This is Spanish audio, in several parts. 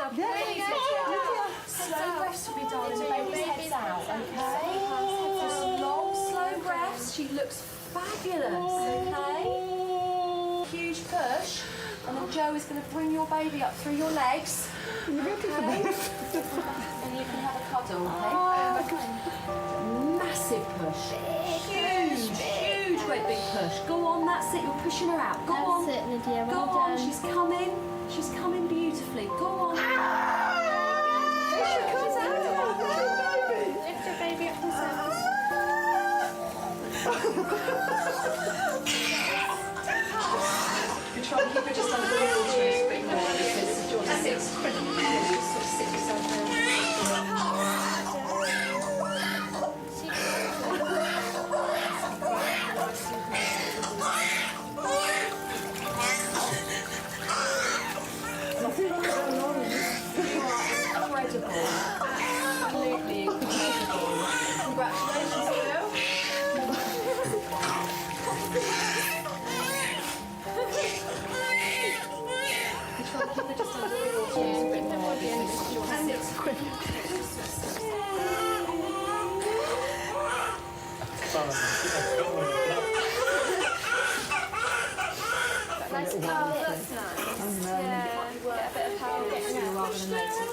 now, please. Slow breaths for me, darling. Baby's head's out, okay? Just long, slow breaths. She looks fabulous, okay? Huge push. And then Joe is going to bring your baby up through your legs. Okay? And you can have a cuddle, okay? Massive push. Huge, great big push. Go on, that's it. You're pushing her out. Go on. That's it, Lydia. Go Well on. done. She's coming. She's coming beautifully. Go on. Lift your baby up yourself. You try and keep her just under the wheelchair a bit more. That's it. Just sort of sit yourself down. Incredible. Absolutely incredible. Congratulations, Phil. Nice power, that's nice. Yeah, get a bit of power getting out. Rather than later.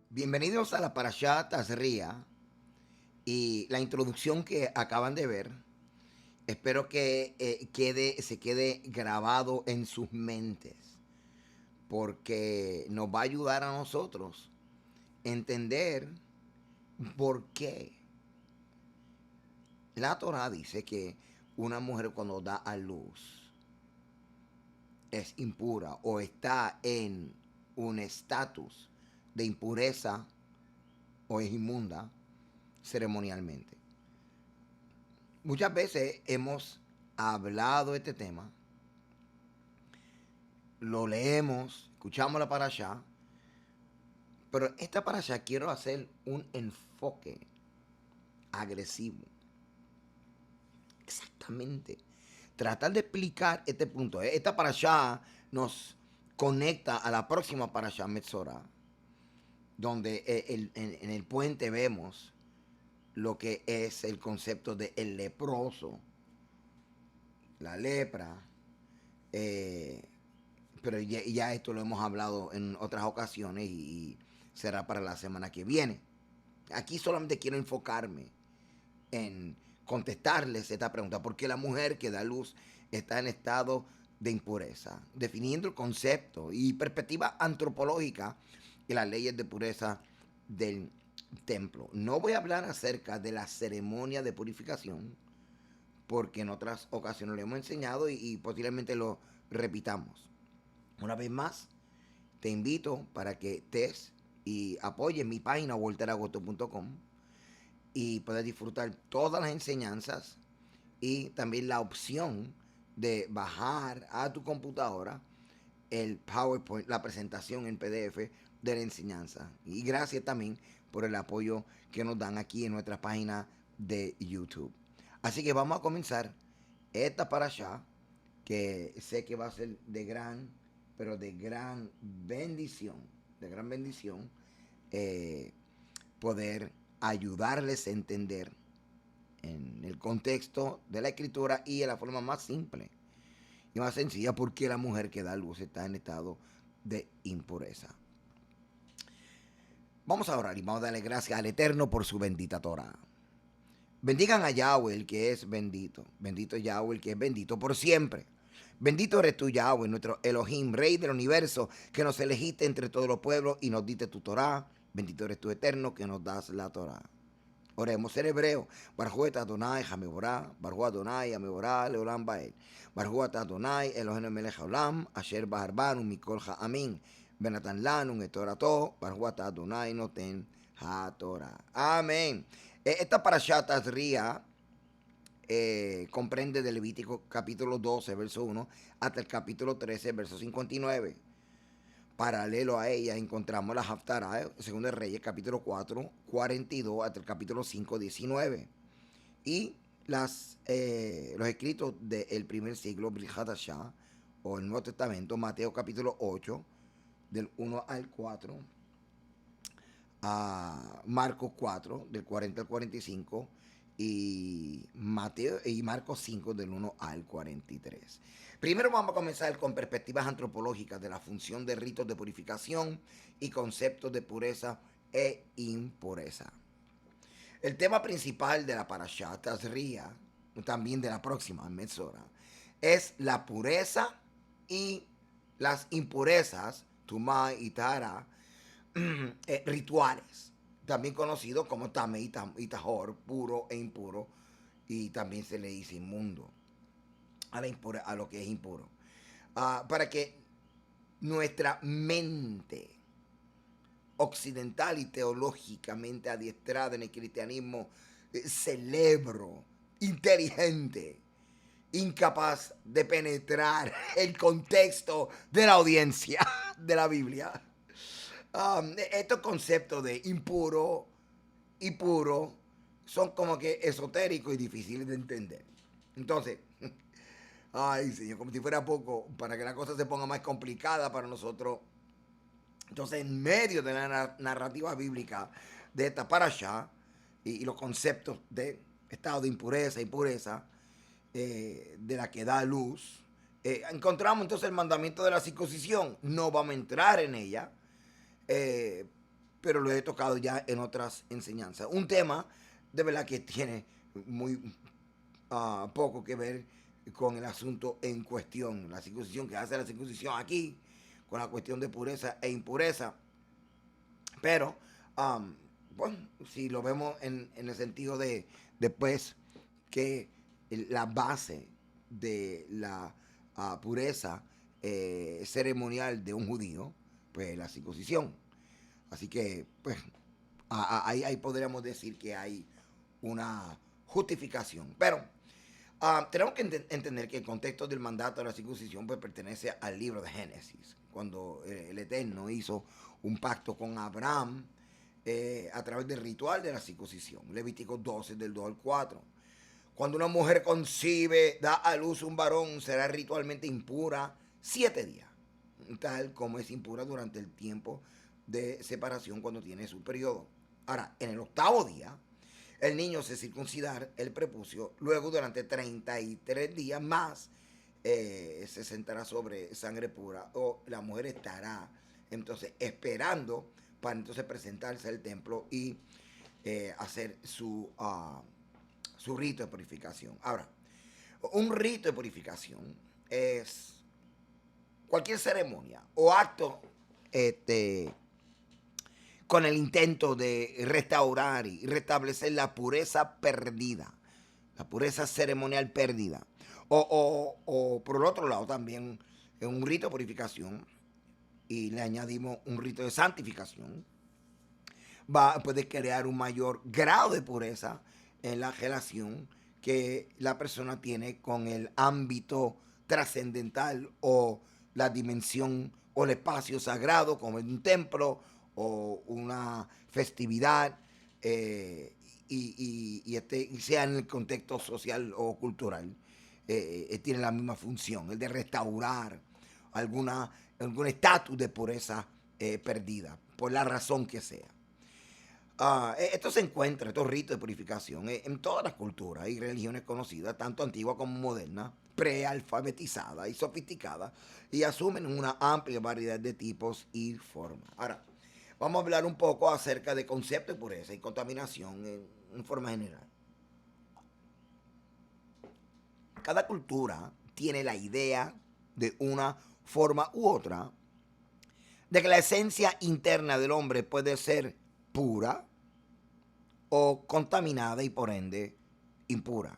Bienvenidos a la Parashá Tazria y la introducción que acaban de ver. Espero que se quede grabado en sus mentes, porque nos va a ayudar a nosotros a entender por qué la Torah dice que una mujer cuando da a luz es impura o está en un estatus de impureza o es inmunda ceremonialmente. Muchas veces hemos hablado de este tema, lo leemos, escuchamos la parashá, pero esta parashá quiero hacer un enfoque agresivo. Exactamente. Tratar de explicar este punto. Esta parashá nos conecta a la próxima parashá Metzorah, donde en el puente vemos lo que es el concepto de el leproso, la lepra, pero ya esto lo hemos hablado en otras ocasiones y será para la semana que viene. Aquí solamente quiero enfocarme en contestarles esta pregunta: ¿por qué la mujer que da luz está en estado de impureza? Definiendo el concepto y perspectiva antropológica y las leyes de pureza del templo. No voy a hablar acerca de la ceremonia de purificación, porque en otras ocasiones lo hemos enseñado y posiblemente lo repitamos. Una vez más, te invito para que estés y apoyes mi página walteragosto.com y puedas disfrutar todas las enseñanzas y también la opción de bajar a tu computadora el PowerPoint, la presentación en PDF de la enseñanza. Y gracias también por el apoyo que nos dan aquí en nuestra página de YouTube. Así que vamos a comenzar esta parashá, que sé que va a ser de gran, pero de gran bendición de gran bendición, poder ayudarles a entender en el contexto de la escritura y en la forma más simple y más sencilla por qué la mujer que da luz está en estado de impureza. Vamos a orar y vamos a darle gracias al Eterno por su bendita Torah. Bendigan a Yahweh, el que es bendito. Bendito Yahweh, el que es bendito por siempre. Bendito eres tú, Yahweh, nuestro Elohim, Rey del universo, que nos elegiste entre todos los pueblos y nos diste tu Torah. Bendito eres tú, Eterno, que nos das la Torah. Oremos en hebreo. Baruch Adonai Hameborah, Baruch Adonai Hameborah Leolam Bael. Baruch Adonai Eloheinu melech haolam, asher bahar banu mikol ha'amin. Benatan lanu et Torato, Baruch Adonai noten ha-Torah. Amén. Esta parashat Tazria comprende de Levítico capítulo 12, verso 1, hasta el capítulo 13, verso 59. Paralelo a ella encontramos la Haftarah, segundo de Reyes, capítulo 4, 42, hasta el capítulo 5, 19. Y los escritos del primer siglo, Brit Hadashah, o el Nuevo Testamento, Mateo capítulo 8, del 1 al 4, a Marcos 4, del 40 al 45, y Marcos 5, del 1 al 43. Primero vamos a comenzar con perspectivas antropológicas de la función de ritos de purificación y conceptos de pureza e impureza. El tema principal de la Parashat Tazria, también de la próxima Metzora, es la pureza y las impurezas, Tumá y Tahara, rituales, también conocidos como Tame y Tahor, puro e impuro, y también se le dice inmundo a lo que es impuro, para que nuestra mente occidental y teológicamente adiestrada en el cristianismo, cerebro inteligente, incapaz de penetrar el contexto de la audiencia de la Biblia, estos conceptos de impuro y puro son como que esotéricos y difíciles de entender. Entonces, ay, Señor, como si fuera poco, para que la cosa se ponga más complicada para nosotros. Entonces, en medio de la narrativa bíblica de esta parashá y los conceptos de estado de impureza y pureza, de la que da luz, encontramos entonces el mandamiento de la circuncisión. No vamos a entrar en ella, pero lo he tocado ya en otras enseñanzas. Un tema de verdad que tiene muy poco que ver con el asunto en cuestión, la circuncisión, que hace la circuncisión aquí, con la cuestión de pureza e impureza. Pero, bueno, si lo vemos en el sentido de después que la base de la pureza ceremonial de un judío, pues la circuncisión. Así que, pues, ahí podríamos decir que hay una justificación. Pero tenemos que entender que el contexto del mandato de la circuncisión pues pertenece al libro de Génesis, cuando el Eterno hizo un pacto con Abraham a través del ritual de la circuncisión. Levítico 12, del 2 al 4. Cuando una mujer concibe, da a luz un varón, será ritualmente impura 7 días, tal como es impura durante el tiempo de separación cuando tiene su periodo. Ahora, en el 8º día, el niño se circuncidar el prepucio, luego durante 33 días más se sentará sobre sangre pura, o la mujer estará entonces esperando para entonces presentarse al templo y hacer su rito de purificación. Ahora, un rito de purificación es cualquier ceremonia o acto con el intento de restaurar y restablecer la pureza perdida, la pureza ceremonial perdida. O por el otro lado también un rito de purificación, y le añadimos un rito de santificación, puede crear un mayor grado de pureza en la relación que la persona tiene con el ámbito trascendental o la dimensión o el espacio sagrado, como en un templo o una festividad, y sea en el contexto social o cultural, tiene la misma función, el de restaurar algún estatus de pureza perdida, por la razón que sea. Esto se encuentra, estos ritos de purificación, en todas las culturas y religiones conocidas, tanto antiguas como modernas, prealfabetizadas y sofisticadas, y asumen una amplia variedad de tipos y formas. Ahora, vamos a hablar un poco acerca de conceptos de pureza y contaminación en forma general. Cada cultura tiene la idea de una forma u otra de que la esencia interna del hombre puede ser pura o contaminada y por ende impura.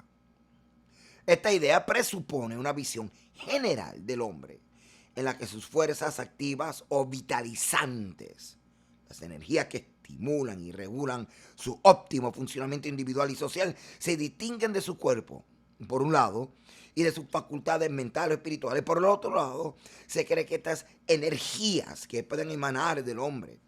Esta idea presupone una visión general del hombre en la que sus fuerzas activas o vitalizantes, las energías que estimulan y regulan su óptimo funcionamiento individual y social, se distinguen de su cuerpo, por un lado, y de sus facultades mentales o espirituales. Por el otro lado, se cree que estas energías que pueden emanar del hombre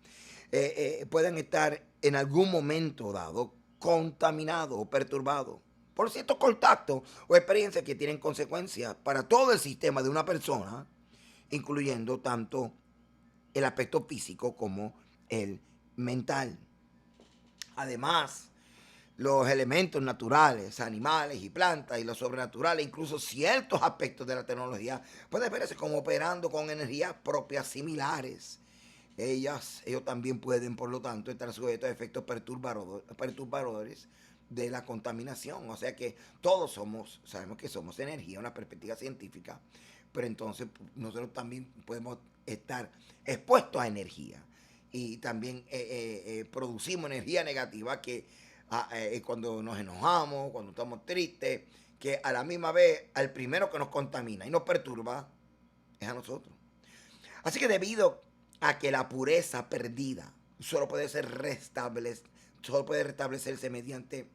pueden estar en algún momento dado contaminados o perturbados por ciertos contactos o experiencias que tienen consecuencias para todo el sistema de una persona, incluyendo tanto el aspecto físico como el mental. Además, los elementos naturales, animales y plantas y lo sobrenatural, incluso ciertos aspectos de la tecnología, pueden verse como operando con energías propias similares. Ellos también pueden, por lo tanto, estar sujetos a efectos perturbadores de la contaminación. O sea que todos sabemos que somos energía, una perspectiva científica, pero entonces nosotros también podemos estar expuestos a energía. Y también producimos energía negativa que cuando nos enojamos, cuando estamos tristes, que a la misma vez al primero que nos contamina y nos perturba es a nosotros. Así que debido a que la pureza perdida solo puede restablecerse mediante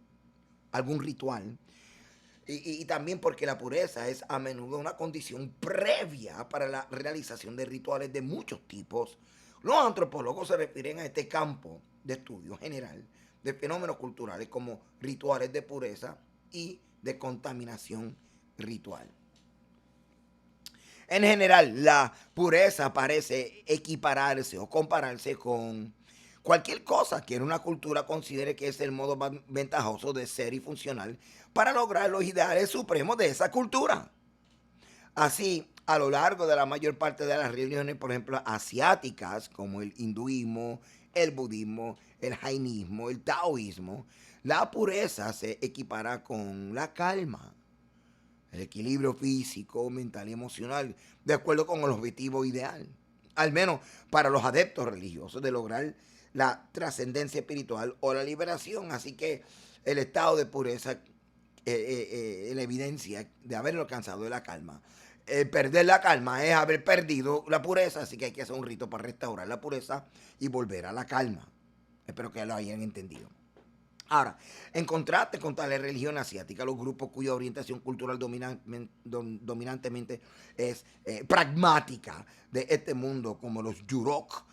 algún ritual, y también porque la pureza es a menudo una condición previa para la realización de rituales de muchos tipos, los antropólogos se refieren a este campo de estudio general de fenómenos culturales como rituales de pureza y de contaminación ritual. En general, la pureza parece equipararse o compararse con cualquier cosa que en una cultura considere que es el modo más ventajoso de ser y funcional para lograr los ideales supremos de esa cultura. Así, a lo largo de la mayor parte de las religiones, por ejemplo, asiáticas, como el hinduismo, el budismo, el jainismo, el taoísmo, la pureza se equipara con la calma, el equilibrio físico, mental y emocional, de acuerdo con el objetivo ideal, al menos para los adeptos religiosos, de lograr la trascendencia espiritual o la liberación. Así que el estado de pureza, la evidencia de haberlo alcanzado es la calma. Perder la calma es haber perdido la pureza, así que hay que hacer un rito para restaurar la pureza y volver a la calma. Espero que lo hayan entendido. Ahora, en contraste con tales religiones asiáticas, los grupos cuya orientación cultural dominantemente es pragmática de este mundo, como los Yurok,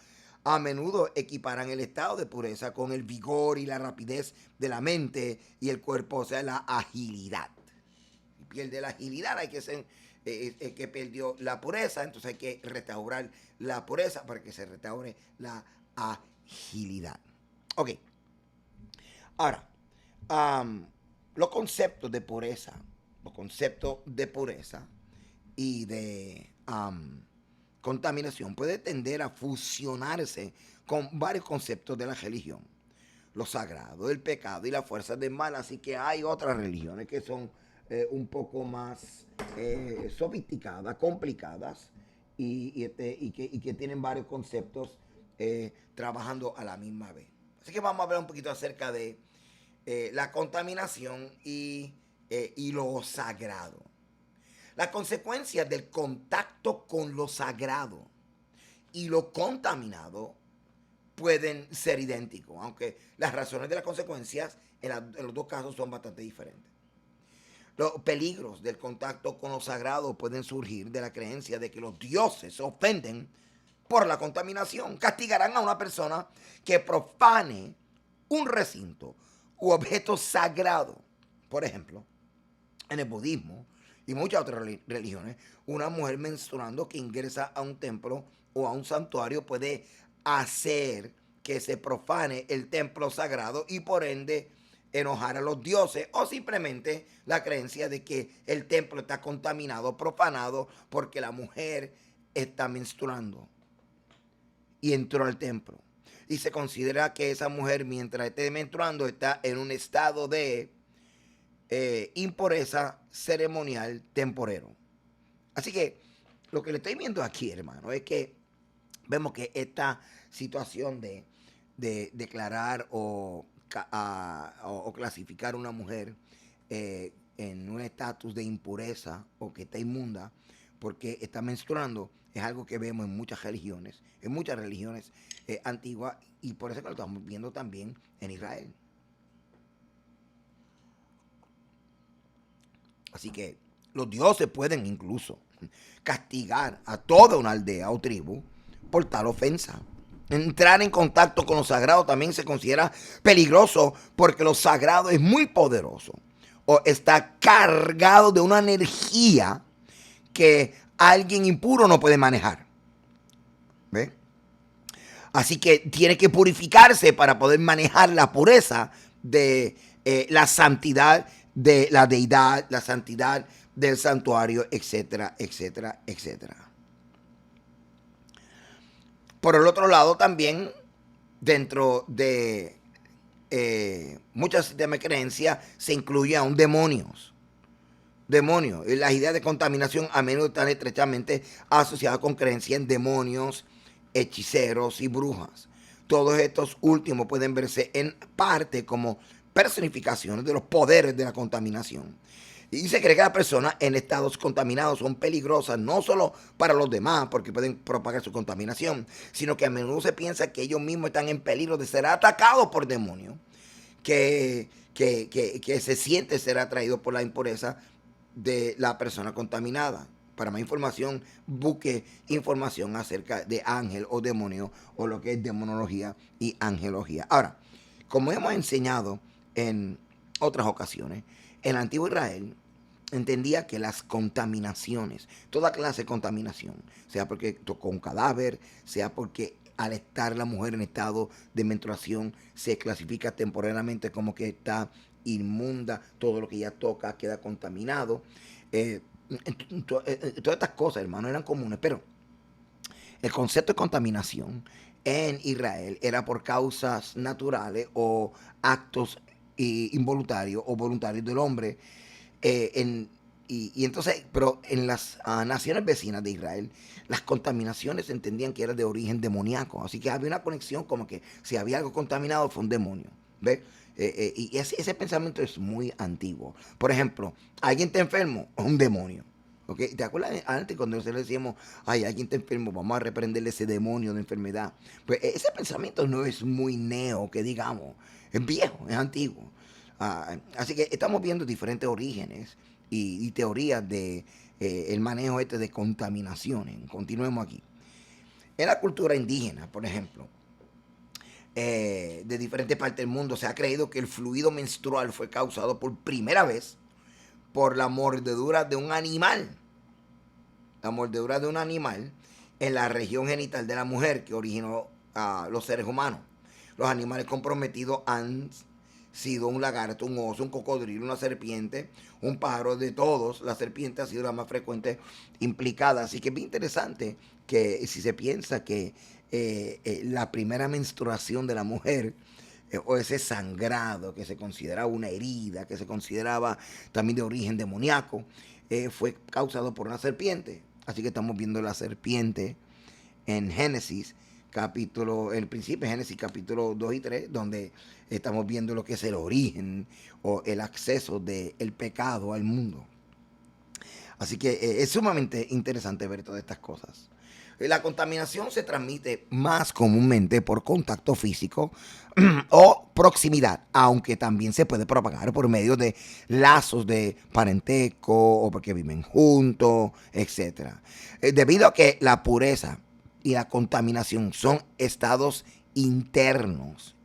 a menudo equiparan el estado de pureza con el vigor y la rapidez de la mente y el cuerpo, o sea, la agilidad. Si pierde la agilidad, hay que ser que perdió la pureza, entonces hay que restaurar la pureza para que se restaure la agilidad. Ok. Ahora, los conceptos de pureza y de contaminación puede tender a fusionarse con varios conceptos de la religión. Lo sagrado, el pecado y la fuerza del mal. Así que hay otras religiones que son un poco más sofisticadas, complicadas y que tienen varios conceptos trabajando a la misma vez. Así que vamos a hablar un poquito acerca de la contaminación y lo sagrado. Las consecuencias del contacto con lo sagrado y lo contaminado pueden ser idénticos, aunque las razones de las consecuencias en los dos casos son bastante diferentes. Los peligros del contacto con lo sagrado pueden surgir de la creencia de que los dioses se ofenden por la contaminación. Castigarán a una persona que profane un recinto u objeto sagrado. Por ejemplo, en el budismo y muchas otras religiones, una mujer menstruando que ingresa a un templo o a un santuario puede hacer que se profane el templo sagrado y por ende enojar a los dioses, o simplemente la creencia de que el templo está contaminado, profanado, porque la mujer está menstruando y entró al templo. Y se considera que esa mujer, mientras esté menstruando, está en un estado de impureza ceremonial temporero. Así que lo que le estoy viendo aquí, hermano, es que vemos que esta situación de declarar o clasificar a una mujer en un estatus de impureza o que está inmunda porque está menstruando es algo que vemos en muchas religiones antiguas, y por eso que lo estamos viendo también en Israel. Así que los dioses pueden incluso castigar a toda una aldea o tribu por tal ofensa. Entrar en contacto con lo sagrado también se considera peligroso porque lo sagrado es muy poderoso o está cargado de una energía que alguien impuro no puede manejar. ¿Ve? Así que tiene que purificarse para poder manejar la pureza de la santidad de la deidad, la santidad del santuario, etcétera, etcétera, etcétera. Por el otro lado, también dentro de muchos sistemas de creencia se incluye aún demonios. Demonios. Las ideas de contaminación a menudo están estrechamente asociadas con creencias en demonios, hechiceros y brujas. Todos estos últimos pueden verse en parte como personificaciones de los poderes de la contaminación. Y se cree que las personas en estados contaminados son peligrosas no solo para los demás porque pueden propagar su contaminación, sino que a menudo se piensa que ellos mismos están en peligro de ser atacados por demonios, que se siente ser atraído por la impureza de la persona contaminada. Para más información, busque información acerca de ángel o demonio o lo que es demonología y angelología. Ahora, como hemos enseñado en otras ocasiones, el antiguo Israel entendía que las contaminaciones, toda clase de contaminación, sea porque tocó un cadáver, sea porque al estar la mujer en estado de menstruación se clasifica temporalmente como que está inmunda, todo lo que ella toca queda contaminado. Todas estas cosas, hermano, eran comunes, pero el concepto de contaminación en Israel era por causas naturales o actos involuntarios o voluntarios del hombre. Entonces, pero en las naciones vecinas de Israel, las contaminaciones se entendían que eran de origen demoníaco. Así que había una conexión como que si había algo contaminado fue un demonio. ¿Ves? Y ese pensamiento es muy antiguo. Por ejemplo, alguien está enfermo, es un demonio. ¿Okay? ¿Te acuerdas antes cuando nosotros decíamos, ay, alguien está enfermo, vamos a reprenderle ese demonio de enfermedad? Pues ese pensamiento no es muy neo, que digamos, es viejo, es antiguo. Así que estamos viendo diferentes orígenes y teorías de el manejo de contaminaciones. Continuemos aquí. En la cultura indígena, por ejemplo, de diferentes partes del mundo, se ha creído que el fluido menstrual fue causado por primera vez por la mordedura de un animal. La mordedura de un animal en la región genital de la mujer que originó a los seres humanos. Los animales comprometidos han sido un lagarto, un oso, un cocodrilo, una serpiente, un pájaro. De todos, la serpiente ha sido la más frecuente implicada. Así que es bien interesante que si se piensa que la primera menstruación de la mujer o ese sangrado que se consideraba una herida, que se consideraba también de origen demoníaco, fue causado por una serpiente. Así que estamos viendo la serpiente en Génesis, el principio de Génesis capítulo 2 y 3, donde estamos viendo lo que es el origen o el acceso del pecado al mundo. Así que es sumamente interesante ver todas estas cosas. La contaminación se transmite más comúnmente por contacto físico o proximidad, aunque también se puede propagar por medio de lazos de parentesco o porque viven juntos, etc. Debido a que la pureza y la contaminación son estados internos,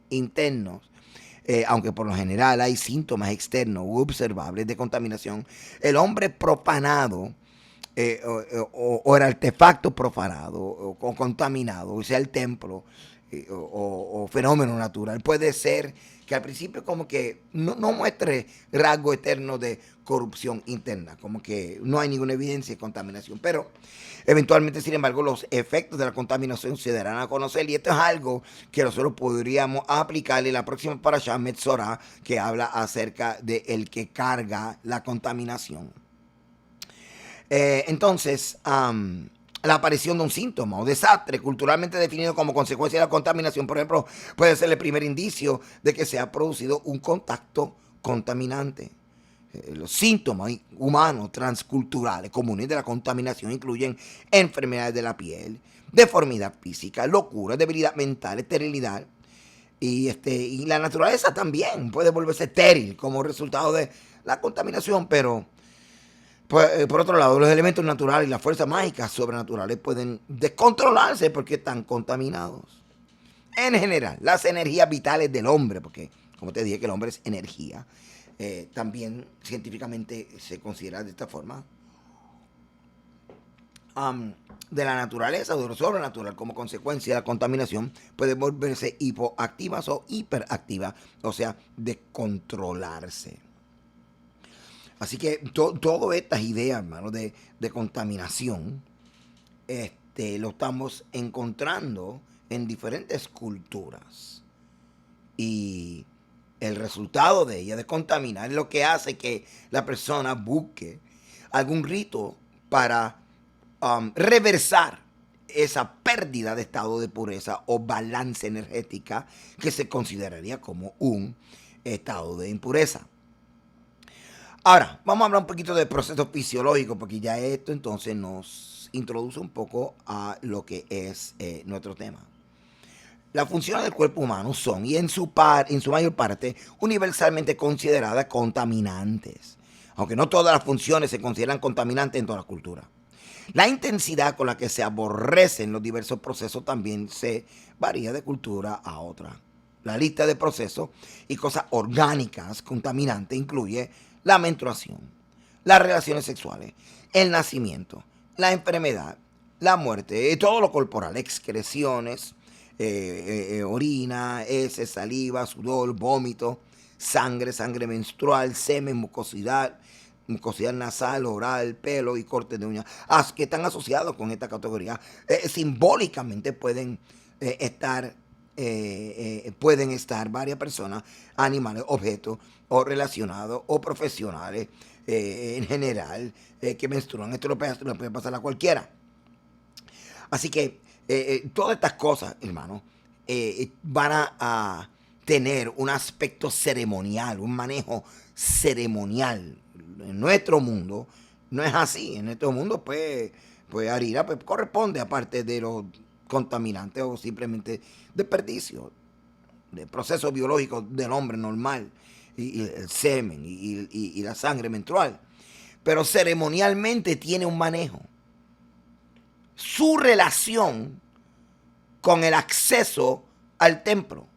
aunque por lo general hay síntomas externos u observables de contaminación, el hombre profanado o el artefacto profanado o contaminado, o sea el templo o fenómeno natural, puede ser que al principio como que no muestre rasgo eterno de corrupción interna, como que no hay ninguna evidencia de contaminación, pero eventualmente, sin embargo, los efectos de la contaminación se darán a conocer, y esto es algo que nosotros podríamos aplicar en la próxima parashá Metzorah, que habla acerca de el que carga la contaminación. Entonces, la aparición de un síntoma o desastre culturalmente definido como consecuencia de la contaminación, por ejemplo, puede ser el primer indicio de que se ha producido un contacto contaminante. Los síntomas humanos transculturales comunes de la contaminación incluyen enfermedades de la piel, deformidad física, locura, debilidad mental, esterilidad. Y la naturaleza también puede volverse estéril como resultado de la contaminación, pero pues, por otro lado, los elementos naturales y las fuerzas mágicas sobrenaturales pueden descontrolarse porque están contaminados. En general, las energías vitales del hombre, porque como te dije que el hombre es energía, también científicamente se considera de esta forma, de la naturaleza o de lo sobrenatural como consecuencia de la contaminación, pueden volverse hipoactivas o hiperactivas, o sea, descontrolarse. Así que todas estas ideas, hermano, de contaminación, lo estamos encontrando en diferentes culturas. Y el resultado de ella, de contaminar, es lo que hace que la persona busque algún rito para reversar esa pérdida de estado de pureza o balance energética que se consideraría como un estado de impureza. Ahora, vamos a hablar un poquito del proceso fisiológico, porque ya esto entonces nos introduce un poco a lo que es nuestro tema. Las funciones del cuerpo humano son, y en su mayor parte, universalmente consideradas contaminantes, aunque no todas las funciones se consideran contaminantes en toda la cultura. La intensidad con la que se aborrecen los diversos procesos también se varía de cultura a otra. La lista de procesos y cosas orgánicas contaminantes incluye la menstruación, las relaciones sexuales, el nacimiento, la enfermedad, la muerte, todo lo corporal, excreciones, orina, heces, saliva, sudor, vómito, sangre menstrual, semen, mucosidad nasal, oral, pelo y cortes de uñas, que están asociados con esta categoría. Simbólicamente pueden estar varias personas, animales, objetos o relacionados o profesionales en general que menstruan. Esto no puede pasar a cualquiera. Así que todas estas cosas, hermano, van a tener un aspecto ceremonial, un manejo ceremonial. En nuestro mundo no es así. En nuestro mundo, pues harina pues, corresponde aparte de los contaminantes o simplemente desperdicio de procesos biológicos del hombre normal, y el semen y la sangre menstrual. Pero ceremonialmente tiene un manejo. Su relación con el acceso al templo.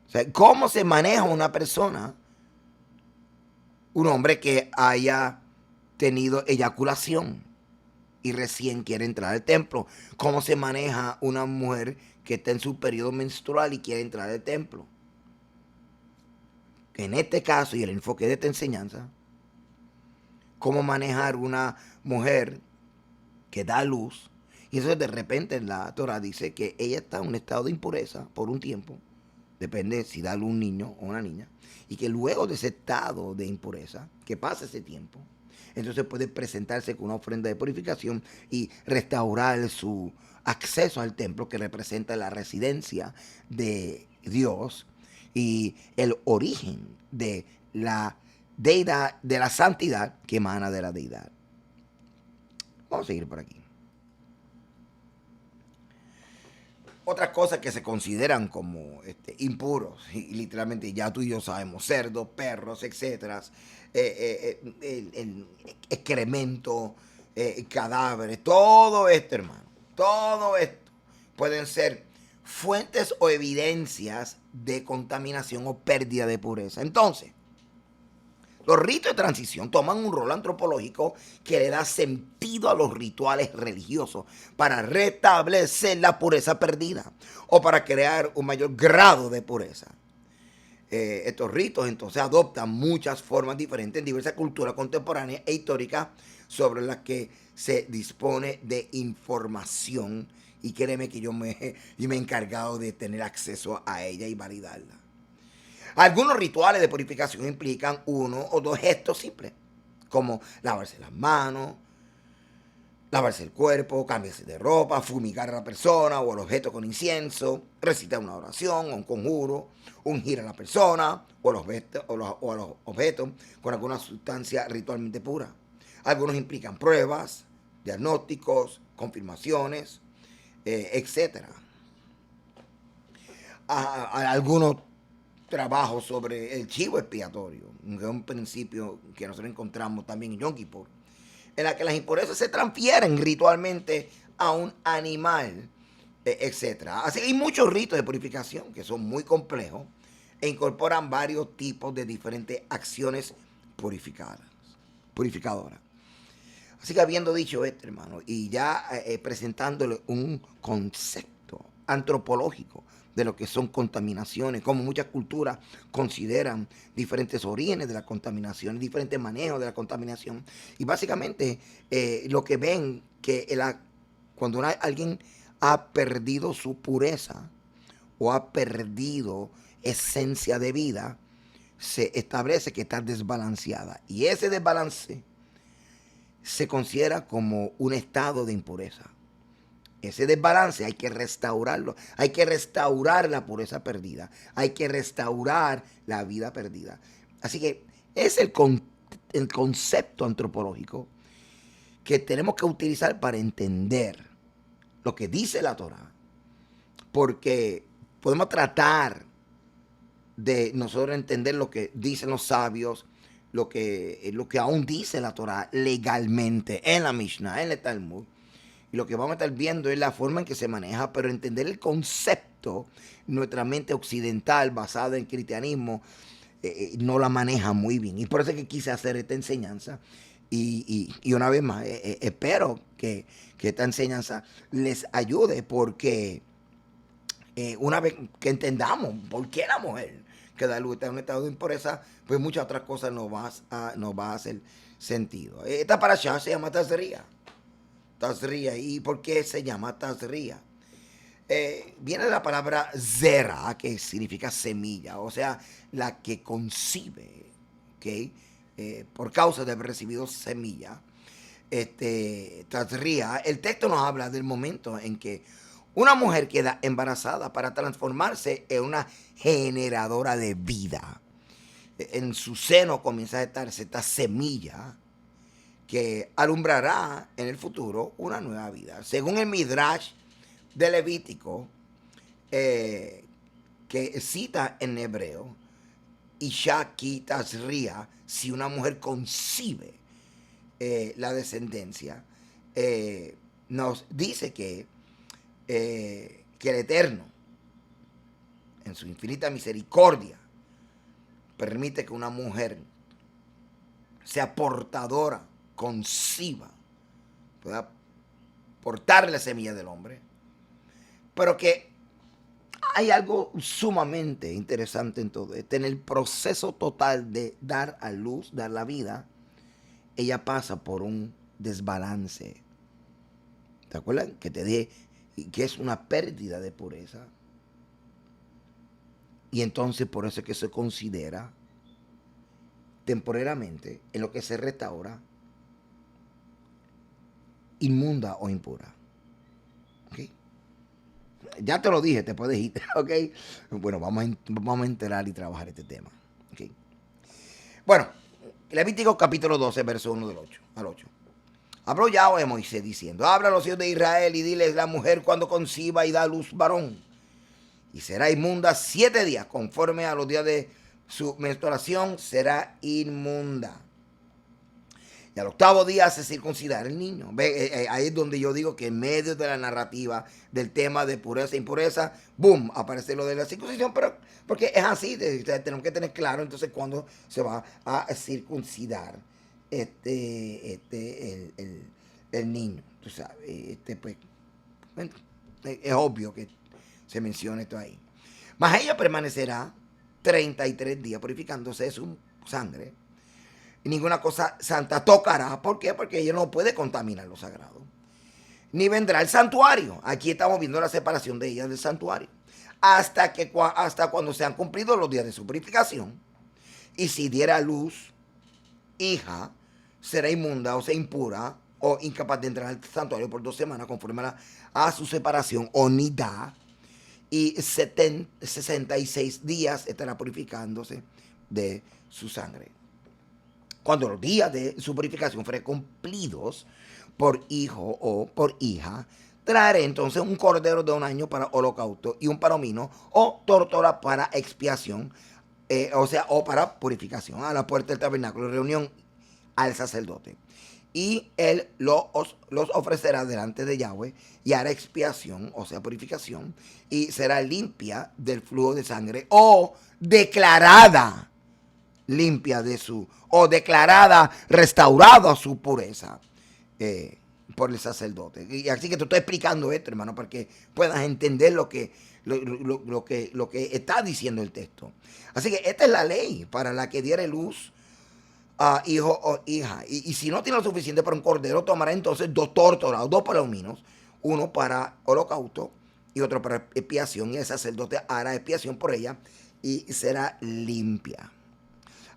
O sea, cómo se maneja una persona, un hombre que haya tenido eyaculación y recién quiere entrar al templo. Cómo se maneja una mujer que está en su periodo menstrual y quiere entrar al templo. En este caso y el enfoque de esta enseñanza, cómo manejar una mujer que da luz, y entonces de repente la Torah dice que ella está en un estado de impureza por un tiempo, depende si da luz un niño o una niña, y que luego de ese estado de impureza, que pasa ese tiempo, entonces puede presentarse con una ofrenda de purificación y restaurar su acceso al templo, que representa la residencia de Dios y el origen de la deidad, de la santidad que emana de la deidad. Vamos a seguir por aquí. Otras cosas que se consideran como impuros, y literalmente ya tú y yo sabemos, cerdos, perros, etcétera, el excremento, cadáveres, todo esto, hermano, todo esto pueden ser fuentes o evidencias de contaminación o pérdida de pureza. Entonces, Los ritos de transición toman un rol antropológico que le da sentido a los rituales religiosos para restablecer la pureza perdida o para crear un mayor grado de pureza. Estos ritos entonces adoptan muchas formas diferentes en diversas culturas contemporáneas e históricas sobre las que se dispone de información, y créeme que yo me he encargado de tener acceso a ella y validarla. Algunos rituales de purificación implican uno o dos gestos simples, como lavarse las manos, lavarse el cuerpo, cambiarse de ropa, fumigar a la persona o al objeto con incienso, recitar una oración o un conjuro, ungir a la persona o a los objetos con alguna sustancia ritualmente pura. Algunos implican pruebas, diagnósticos, confirmaciones, etc. Algunos trabajos sobre el chivo expiatorio, que es un principio que nosotros encontramos también en Yom Kippur, en la que las impurezas se transfieren ritualmente a un animal, etc. Así que hay muchos ritos de purificación que son muy complejos e incorporan varios tipos de diferentes acciones purificadoras. Así que habiendo dicho esto, hermano, y ya presentándole un concepto antropológico de lo que son contaminaciones, como muchas culturas consideran diferentes orígenes de la contaminación, diferentes manejos de la contaminación, y básicamente lo que ven que cuando alguien ha perdido su pureza o ha perdido esencia de vida, se establece que está desbalanceada, y ese desbalance se considera como un estado de impureza. Ese desbalance hay que restaurarlo, hay que restaurar la pureza perdida, hay que restaurar la vida perdida. Así que es el concepto antropológico que tenemos que utilizar para entender lo que dice la Torá, porque podemos tratar de nosotros entender lo que dicen los sabios, lo que aún dice la Torá legalmente en la Mishnah, en el Talmud. Y lo que vamos a estar viendo es la forma en que se maneja, pero entender el concepto, nuestra mente occidental basada en cristianismo no la maneja muy bien. Y por eso es que quise hacer esta enseñanza. Y una vez más, espero que esta enseñanza les ayude, porque una vez que entendamos por qué la mujer que da luz está en un estado de impureza, pues muchas otras cosas nos va a hacer sentido. Esta parashá se llama Tazria. ¿Y por qué se llama Tazria? Viene de la palabra zera, que significa semilla, o sea, la que concibe, ¿okay? Por causa de haber recibido semilla. Tazria, el texto nos habla del momento en que una mujer queda embarazada para transformarse en una generadora de vida. En su seno comienza a estarse esta semilla que alumbrará en el futuro una nueva vida. Según el Midrash de Levítico, que cita en hebreo, Isha ki tazria, si una mujer concibe la descendencia, nos dice que el Eterno, en su infinita misericordia, permite que una mujer sea portadora, conciba, pueda portar la semilla del hombre, pero que hay algo sumamente interesante en todo esto. En el proceso total de dar a luz, dar la vida, ella pasa por un desbalance. ¿Te acuerdas? Que te dije que es una pérdida de pureza. Y entonces por eso es que se considera temporalmente, en lo que se restaura, inmunda o impura. ¿Okay? Ya te lo dije, te puedes ir. ¿Okay? Bueno, vamos a enterar y trabajar este tema. ¿Okay? Bueno, Levítico capítulo 12, verso 1 al 8. Habló Yahweh a Moisés diciendo: habla a los hijos de Israel y diles: la mujer cuando conciba y da a luz varón, y será inmunda 7 días, conforme a los días de su menstruación será inmunda. Y al octavo día se circuncidar el niño. Ve, ahí es donde yo digo que en medio de la narrativa del tema de pureza e impureza, boom, aparece lo de la circuncisión, pero porque es así, tenemos que tener claro entonces cuándo se va a circuncidar el niño. Tú sabes, pues, bueno, es obvio que se menciona esto ahí. Mas ella permanecerá 33 días purificándose de su sangre. Y ninguna cosa santa tocará. ¿Por qué? Porque ella no puede contaminar lo sagrado. Ni vendrá al santuario. Aquí estamos viendo la separación de ella del santuario. Hasta cuando se han cumplido los días de su purificación. Y si diera a luz hija, será inmunda o sea impura o incapaz de entrar al santuario por 2 semanas conforme a su separación o nidá. Y 66 días estará purificándose de su sangre. Cuando los días de su purificación fueran cumplidos por hijo o por hija, traeré entonces un cordero de 1 año para holocausto y un palomino o tórtola para expiación, o para purificación, a la puerta del tabernáculo de reunión al sacerdote. Y él los ofrecerá delante de Yahweh y hará expiación, o sea, purificación, y será limpia del flujo de sangre o declarada limpia o declarada, restaurada a su pureza por el sacerdote. Y así que te estoy explicando esto, hermano, para que puedas entender lo que está diciendo el texto. Así que esta es la ley para la que diere luz a hijo o hija. Y si no tiene lo suficiente para un cordero, tomará entonces 2 tórtolas o 2 palominos, uno para holocausto y otro para expiación, y el sacerdote hará expiación por ella y será limpia.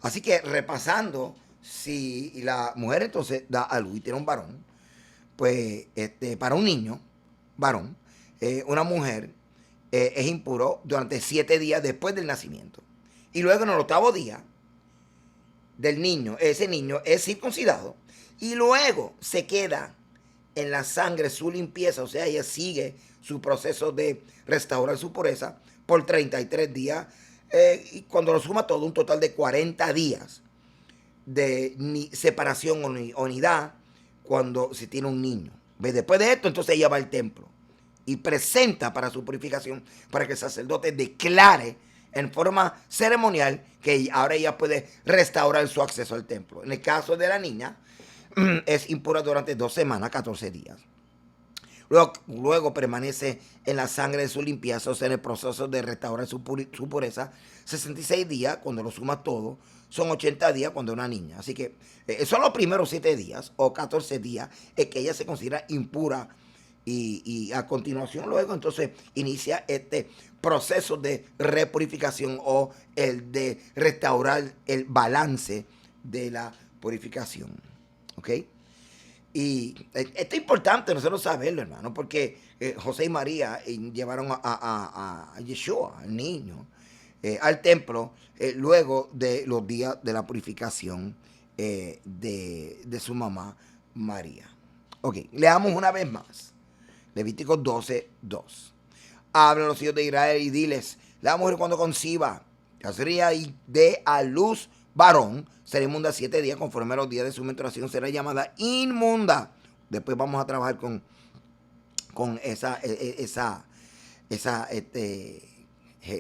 Así que repasando, si la mujer entonces da a luz y tiene un varón, pues para un niño, varón, una mujer es impuro durante 7 días después del nacimiento. Y luego en el 8º día del niño, ese niño es circuncidado y luego se queda en la sangre su limpieza, o sea, ella sigue su proceso de restaurar su pureza por 33 días. Y cuando lo suma todo, un total de 40 días de separación o unidad cuando se tiene un niño. ¿Ves? Después de esto, entonces ella va al templo y presenta para su purificación, para que el sacerdote declare en forma ceremonial que ahora ella puede restaurar su acceso al templo. En el caso de la niña, es impura durante 2 semanas, 14 días. Luego permanece en la sangre de su limpieza, o sea, en el proceso de restaurar su pureza, 66 días, cuando lo sumas todo, son 80 días cuando es una niña. Así que son los primeros 7 días o 14 días es que ella se considera impura y a continuación luego entonces inicia este proceso de repurificación o el de restaurar el balance de la purificación. ¿Ok? Y esto es importante nosotros saberlo, hermano, porque José y María llevaron a Yeshua, al niño, al templo luego de los días de la purificación de su mamá María. Ok, leamos una vez más. Levítico 12:2. Habla a los hijos de Israel y diles: la mujer cuando conciba, casaría y dé a luz varón, será inmunda 7 días, conforme a los días de su menstruación será llamada inmunda. Después vamos a trabajar con esa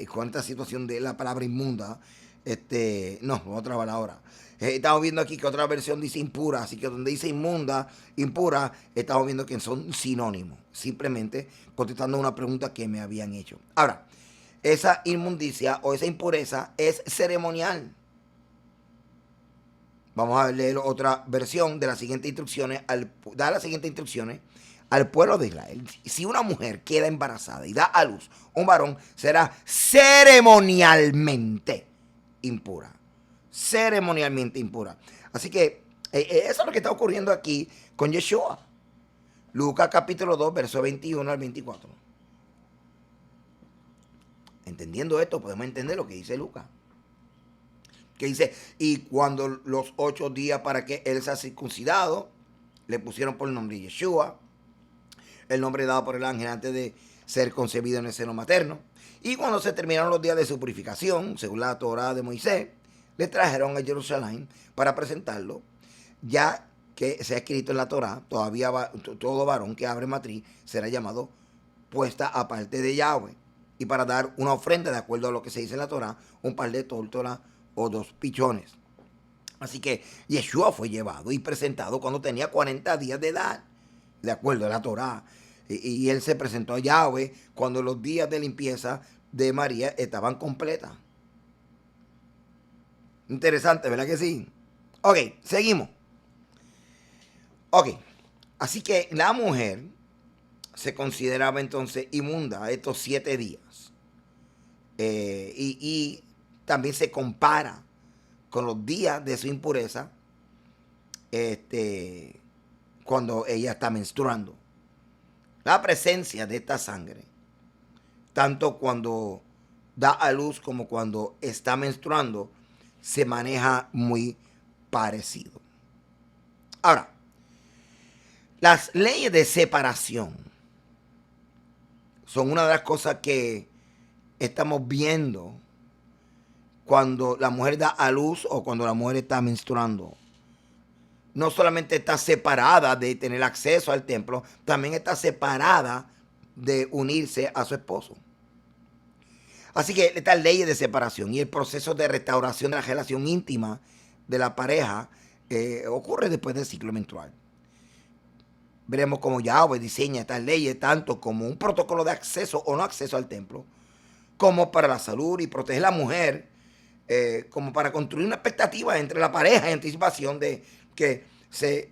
con esta situación de la palabra inmunda. No, vamos a trabajar ahora. Estamos viendo aquí que otra versión dice impura, así que donde dice inmunda, impura, estamos viendo que son sinónimos, simplemente contestando una pregunta que me habían hecho. Ahora, esa inmundicia o esa impureza es ceremonial. Vamos a leer otra versión de las siguientes instrucciones, da las siguientes instrucciones al pueblo de Israel. Si una mujer queda embarazada y da a luz un varón, será ceremonialmente impura. Ceremonialmente impura. Así que eso es lo que está ocurriendo aquí con Yeshua. Lucas capítulo 2, verso 21 al 24. Entendiendo esto, podemos entender lo que dice Lucas. Que dice: y cuando los 8 días para que él sea circuncidado, le pusieron por el nombre Yeshua, el nombre dado por el ángel antes de ser concebido en el seno materno. Y cuando se terminaron los días de su purificación, según la Torá de Moisés, le trajeron a Jerusalén para presentarlo, ya que se ha escrito en la Torá, todavía todo varón que abre matriz será llamado puesta aparte de Yahweh. Y para dar una ofrenda, de acuerdo a lo que se dice en la Torá, un par de tórtolas o 2 pichones. Así que Yeshua fue llevado y presentado cuando tenía 40 días de edad, de acuerdo a la Torá. Y él se presentó a Yahweh cuando los días de limpieza de María estaban completas. Interesante, ¿verdad que sí? Ok, seguimos. Ok, así que la mujer se consideraba entonces inmunda estos 7 días. Y también se compara con los días de su impureza cuando ella está menstruando. La presencia de esta sangre, tanto cuando da a luz como cuando está menstruando, se maneja muy parecido. Ahora, las leyes de separación son una de las cosas que estamos viendo cuando la mujer da a luz o cuando la mujer está menstruando. No solamente está separada de tener acceso al templo, también está separada de unirse a su esposo. Así que estas leyes de separación y el proceso de restauración de la relación íntima de la pareja ocurre después del ciclo menstrual. Veremos cómo Yahweh diseña estas leyes tanto como un protocolo de acceso o no acceso al templo, como para la salud y proteger a la mujer, como para construir una expectativa entre la pareja en anticipación de que se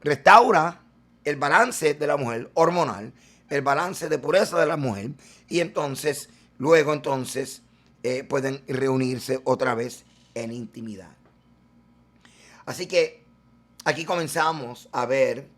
restaura el balance de la mujer hormonal, el balance de pureza de la mujer, y entonces, luego pueden reunirse otra vez en intimidad. Así que aquí comenzamos a ver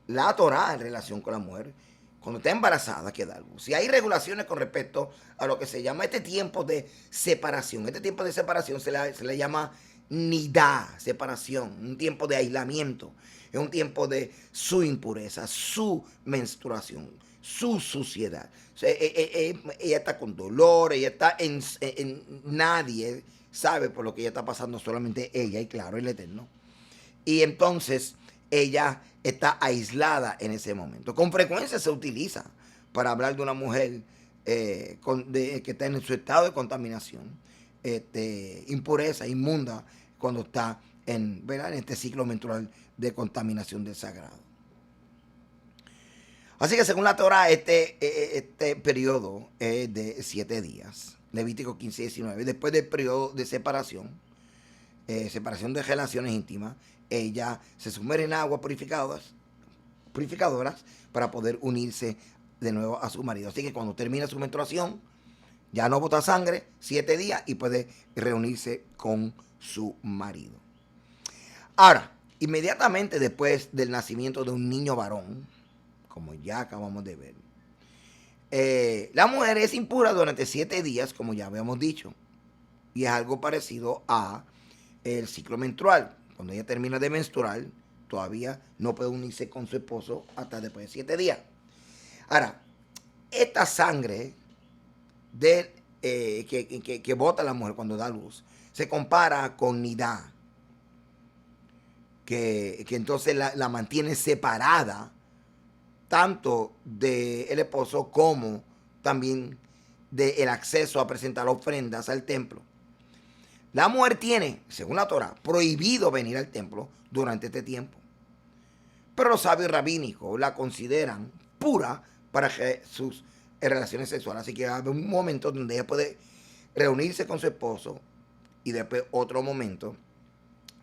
la Torá en relación con la mujer cuando está embarazada que da luz. Si hay regulaciones con respecto a lo que se llama este tiempo de separación. Este tiempo de separación se le llama nidá, separación, un tiempo de aislamiento. Es un tiempo de su impureza, su menstruación, su suciedad. O sea, ella está con dolor, ella está nadie sabe por lo que ella está pasando, solamente ella y claro, el Eterno. Y entonces ella está aislada en ese momento. Con frecuencia se utiliza para hablar de una mujer que está en su estado de contaminación, impureza, inmunda, cuando está en este ciclo menstrual de contaminación del sagrado. Así que según la Torah, este periodo es de 7 días. Levítico 15 y 19. Después del periodo de separación de relaciones íntimas, ella se sumerge en aguas purificadoras para poder unirse de nuevo a su marido. Así que cuando termina su menstruación, ya no bota sangre, 7 días y puede reunirse con su marido. Ahora, inmediatamente después del nacimiento de un niño varón, como ya acabamos de ver, la mujer es impura durante 7 días, como ya habíamos dicho, y es algo parecido a el ciclo menstrual. Cuando ella termina de menstruar, todavía no puede unirse con su esposo hasta después de 7 días. Ahora, esta sangre que bota la mujer cuando da luz se compara con nidá, que entonces la mantiene separada tanto del esposo como también del acceso a presentar ofrendas al templo. La mujer tiene, según la Torah, prohibido venir al templo durante este tiempo. Pero los sabios rabínicos la consideran pura para sus relaciones sexuales. Así que hay un momento donde ella puede reunirse con su esposo y después otro momento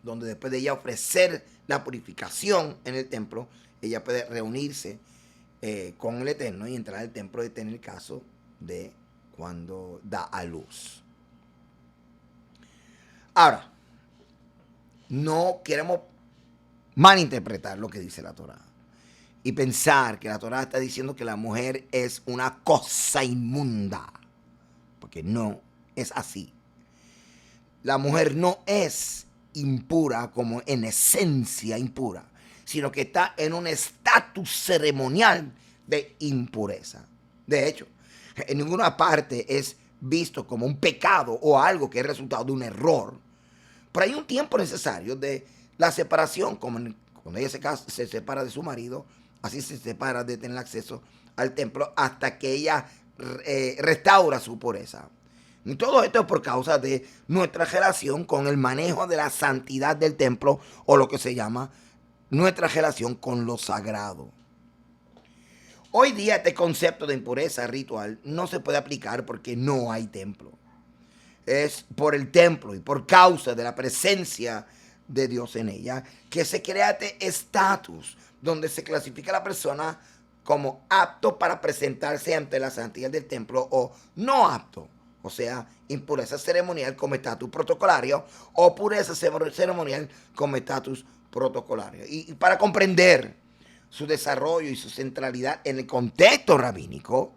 donde después de ella ofrecer la purificación en el templo, ella puede reunirse con el Eterno y entrar al templo, en el caso de cuando da a luz. Ahora, no queremos malinterpretar lo que dice la Torá y pensar que la Torá está diciendo que la mujer es una cosa inmunda, porque no es así. La mujer no es impura como en esencia impura, sino que está en un estatus ceremonial de impureza. De hecho, en ninguna parte es visto como un pecado o algo que es resultado de un error. Pero hay un tiempo necesario de la separación, como Cuando ella se separa de su marido, así se separa de tener acceso al templo hasta que ella restaura su pureza. Y todo esto es por causa de nuestra relación con el manejo de la santidad del templo, o lo que se llama nuestra relación con lo sagrado. Hoy día este concepto de impureza ritual no se puede aplicar porque no hay templo. Es por el templo y por causa de la presencia de Dios en ella que se crea este estatus donde se clasifica a la persona como apto para presentarse ante la santidad del templo o no apto. O sea, impureza ceremonial como estatus protocolario o pureza ceremonial como estatus protocolario. Y para comprender su desarrollo y su centralidad en el contexto rabínico,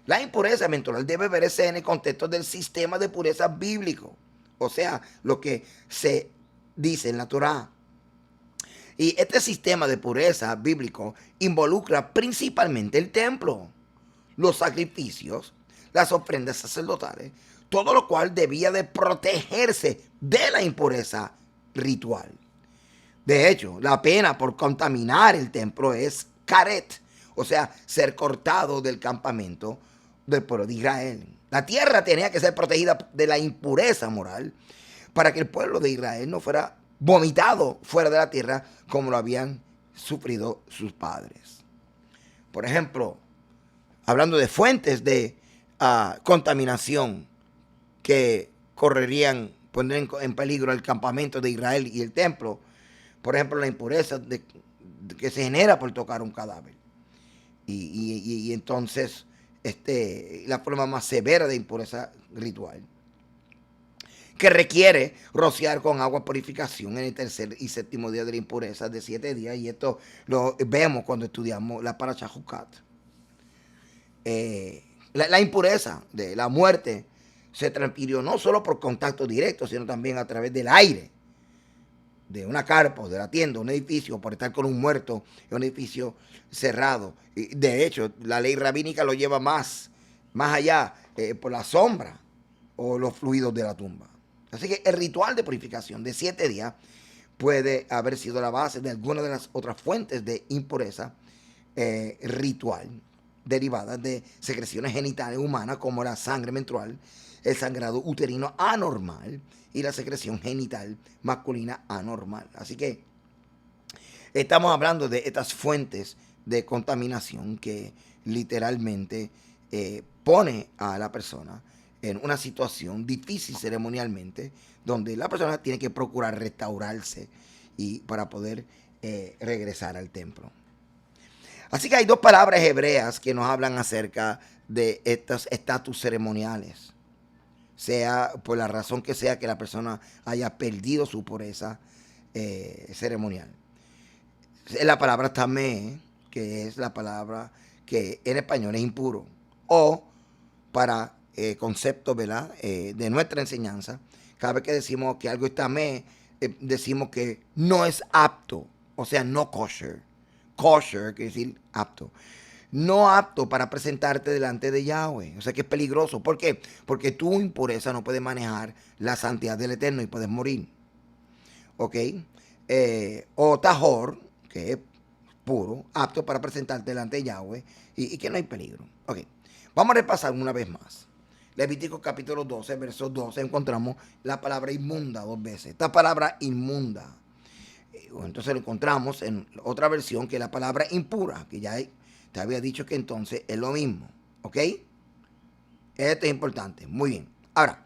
la impureza menstrual debe verse en el contexto del sistema de pureza bíblico. O sea, lo que se dice en la Torá. Y este sistema de pureza bíblico involucra principalmente el templo, los sacrificios, las ofrendas sacerdotales, todo lo cual debía de protegerse de la impureza ritual. De hecho, la pena por contaminar el templo es caret, o sea, ser cortado del campamento del pueblo de Israel. La tierra tenía que ser protegida de la impureza moral para que el pueblo de Israel no fuera vomitado fuera de la tierra como lo habían sufrido sus padres. Por ejemplo, hablando de fuentes de contaminación que pondrían en peligro el campamento de Israel y el templo, por ejemplo, la impureza que se genera por tocar un cadáver. Y entonces, la forma más severa de impureza ritual, que requiere rociar con agua purificación en el tercer y séptimo día de la impureza de 7 días. Y esto lo vemos cuando estudiamos la Parashá Jucat. La impureza de la muerte se transfirió no solo por contacto directo, sino también a través del aire, de una carpa, de la tienda, un edificio, por estar con un muerto en un edificio cerrado. Y de hecho, la ley rabínica lo lleva más allá, por la sombra o los fluidos de la tumba. Así que el ritual de purificación de 7 días puede haber sido la base de alguna de las otras fuentes de impureza ritual derivadas de secreciones genitales humanas, como la sangre menstrual, el sangrado uterino anormal y la secreción genital masculina anormal. Así que estamos hablando de estas fuentes de contaminación que literalmente pone a la persona en una situación difícil ceremonialmente, donde la persona tiene que procurar restaurarse y para poder regresar al templo. Así que hay 2 palabras hebreas que nos hablan acerca de estos estatus ceremoniales, sea por la razón que sea que la persona haya perdido su pureza ceremonial. Es la palabra tamé, que es la palabra que en español es impuro, o para conceptos, ¿verdad? De nuestra enseñanza, cada vez que decimos que algo es tamé, decimos que no es apto, o sea, no kosher. Kosher quiere decir apto. No apto para presentarte delante de Yahweh. O sea que es peligroso. ¿Por qué? Porque tu impureza no puede manejar la santidad del Eterno y puedes morir. ¿Ok? O tahor, que es puro, apto para presentarte delante de Yahweh y que no hay peligro. Ok. Vamos a repasar una vez más. Levítico capítulo 12, verso 12, encontramos la palabra inmunda 2 veces. Esta palabra inmunda, entonces lo encontramos en otra versión, que es la palabra impura, que ya te había dicho que entonces es lo mismo. ¿Ok? Esto es importante. Muy bien. Ahora,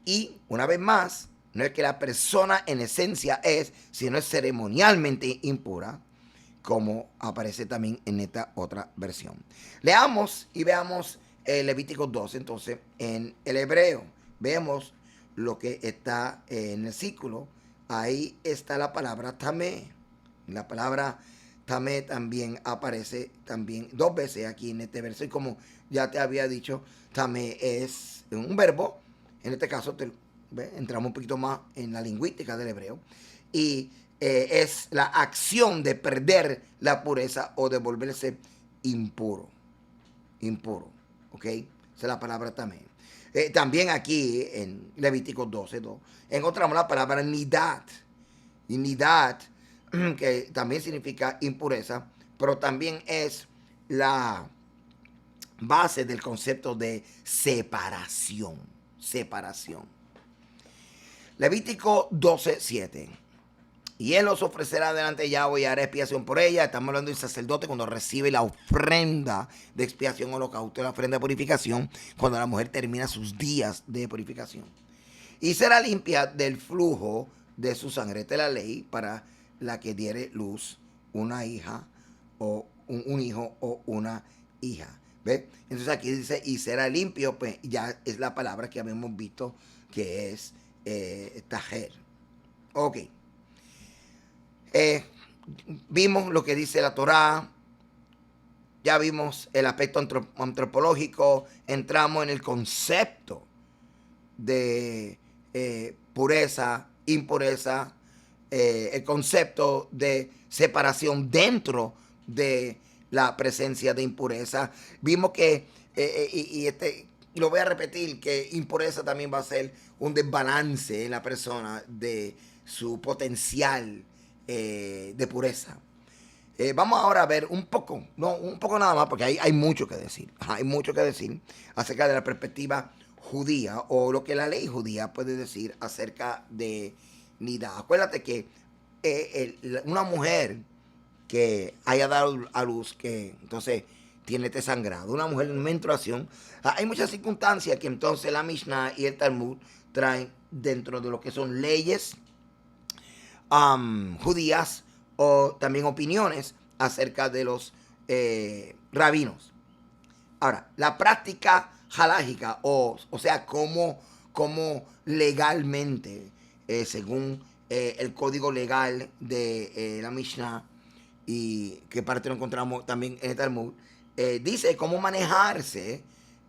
y una vez más, no es que la persona en esencia es, sino es ceremonialmente impura, como aparece también en esta otra versión. Leamos y veamos Levítico 12, entonces, en el hebreo. Vemos lo que está en el círculo. Ahí está la palabra tamé. La palabra tamé también aparece también 2 veces aquí en este verso. Y como ya te había dicho, tamé es un verbo. En este caso entramos un poquito más en la lingüística del hebreo. Y es la acción de perder la pureza o de volverse impuro. Impuro. ¿Ok? Esa es la palabra tamé. También aquí en Levítico 12:2 encontramos la palabra nidat. Y nidat, que también significa impureza, pero también es la base del concepto de separación. Separación. Levítico 12:7. Y él los ofrecerá delante de Yahweh y hará expiación por ella. Estamos hablando del sacerdote cuando recibe la ofrenda de expiación, holocausto, la ofrenda de purificación, cuando la mujer termina sus días de purificación. Y será limpia del flujo de su sangre. Esta es la ley para la que diere luz una hija o un hijo o una hija. ¿Ves? Entonces aquí dice, y será limpio, pues ya es la palabra que habíamos visto que es tajer. Ok. Vimos lo que dice la Torá, ya vimos el aspecto antropológico, entramos en el concepto de pureza, impureza, el concepto de separación dentro de la presencia de impureza. Vimos que, y lo voy a repetir, que impureza también va a ser un desbalance en la persona de su potencial de pureza. Vamos ahora a ver un poco nada más, porque hay mucho que decir. Hay mucho que decir acerca de la perspectiva judía o lo que la ley judía puede decir acerca de nidá. Acuérdate que una mujer que haya dado a luz, que entonces tiene este sangrado, una mujer en menstruación, hay muchas circunstancias que entonces la Mishnah y el Talmud traen dentro de lo que son leyes judías o también opiniones acerca de los rabinos. Ahora, la práctica halágica, o sea, cómo legalmente, según el código legal de la Mishnah, y que parte lo encontramos también en el Talmud, dice cómo manejarse